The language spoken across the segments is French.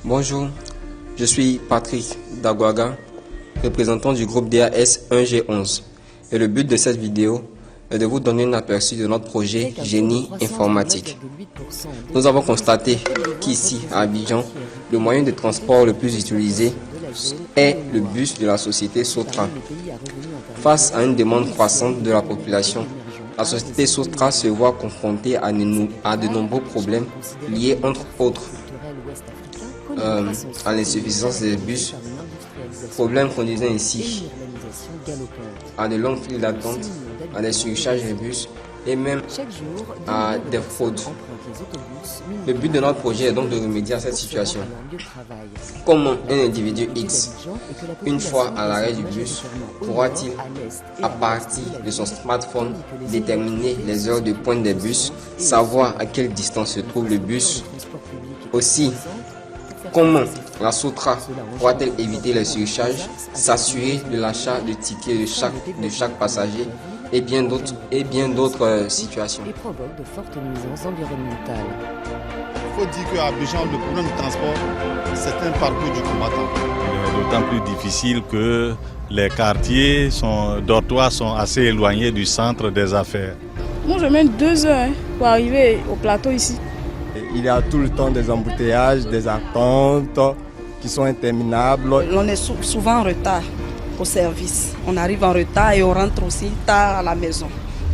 Bonjour, je suis Patrick Dagwaga, représentant du groupe DAS 1G11. Et le but de cette vidéo est de vous donner un aperçu de notre projet Génie informatique. Nous avons constaté qu'ici, à Abidjan, le moyen de transport le plus utilisé est le bus de la société Sotra. Face à une demande croissante de la population, la société Sotra se voit confrontée à de nombreux problèmes liés entre autres à l'insuffisance des bus, problèmes conduisant ici à de longues files d'attente, à des surcharges de bus et même à des fraudes. Le but de notre projet est donc de remédier à cette situation. Comment un individu X, une fois à l'arrêt du bus, pourra-t-il, à partir de son smartphone, déterminer les heures de pointe des bus, savoir à quelle distance se trouve le bus? Aussi, comment la Sotra pourra-t-elle éviter les surcharges, s'assurer de l'achat de tickets de chaque passager et bien d'autres situations. Et provoque de fortes nuisances environnementales. Il faut dire qu'à Abidjan, le problème du transport, c'est un parcours du combattant. Il est d'autant plus difficile que les quartiers dortoirs sont assez éloignés du centre des affaires. Moi, je mets 2 heures pour arriver au plateau ici. Il y a tout le temps des embouteillages, des attentes qui sont interminables. On est souvent en retard au service. On arrive en retard et on rentre aussi tard à la maison.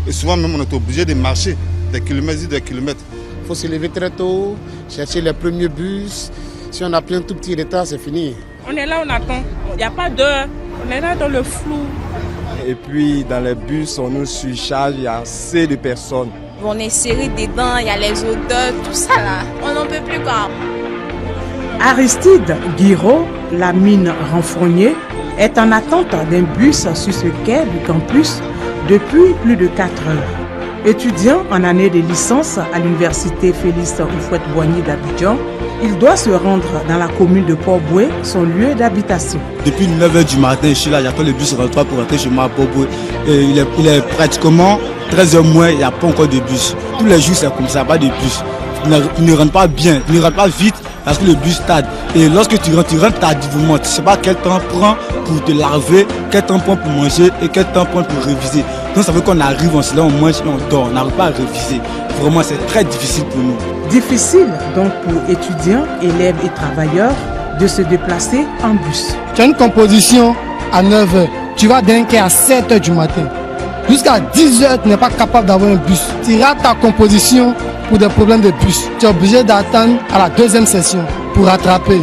Et souvent même on est obligé de marcher des kilomètres et des kilomètres. Il faut se lever très tôt, chercher les premiers bus. Si on a pris un tout petit retard, c'est fini. On est là, on attend. Il n'y a pas d'heure. On est là dans le flou. Et puis dans les bus, on nous surcharge, il y a assez de personnes. On est serré dedans, il y a les odeurs, tout ça là. On n'en peut plus quoi. Aristide Guiraud, la mine renfrognée, est en attente d'un bus sur ce quai du campus depuis plus de 4 heures. Étudiant en année de licence à l'université Félix Houphouët-Boigny d'Abidjan, il doit se rendre dans la commune de Port-Boué, son lieu d'habitation. Depuis 9h du matin, je suis là, j'attends le bus 23 pour rentrer chez moi à Port-Boué. Il est pratiquement 13h moins, il n'y a pas encore de bus. Tous les jours c'est comme ça, pas de bus. Il ne rentre pas bien, il ne rentre pas vite parce que le bus tarde. Et lorsque tu rentres tardivement, tu ne sais pas quel temps prend pour te laver, quel temps prend pour manger et quel temps prend pour réviser. Donc ça veut qu'on arrive, on se lève, on mange et on dort, on n'arrive pas à réviser. Vraiment c'est très difficile pour nous. Difficile donc pour étudiants, élèves et travailleurs de se déplacer en bus. Tu as une composition à 9h, tu vas d'un quai à 7h du matin. Jusqu'à 10h, tu n'es pas capable d'avoir un bus. Tu rates ta composition pour des problèmes de bus. Tu es obligé d'attendre à la 2e session pour rattraper.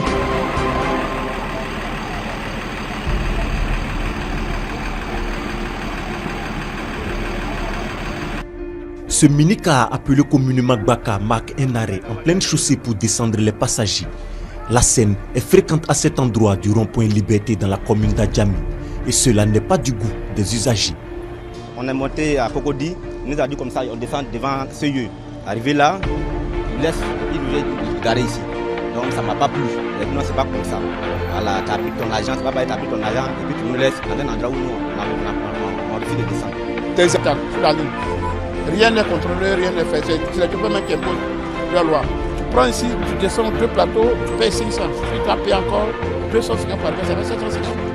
Ce mini-car appelé communément Gbaka marque un arrêt en pleine chaussée pour descendre les passagers. La scène est fréquente à cet endroit du rond-point Liberté dans la commune d'Adjami. Et cela n'est pas du goût des usagers. On est monté à Cocody, il nous a dit comme ça, on descend devant ce lieu. Arrivé là, il nous est garé ici. Donc ça ne m'a pas plu. Maintenant c'est pas comme ça. Voilà, tu as pris ton argent, tu vas pas pris ton argent et puis tu nous laisses dans un endroit où nous on refuse de descendre. Tes attaques sur la ligne. Rien n'est contrôlé, rien n'est fait. C'est l'équipement qui impose la loi. Tu prends ici, tu descends 2 plateaux, tu payes 500. Tu as payé encore 250 par personne, c'est 750.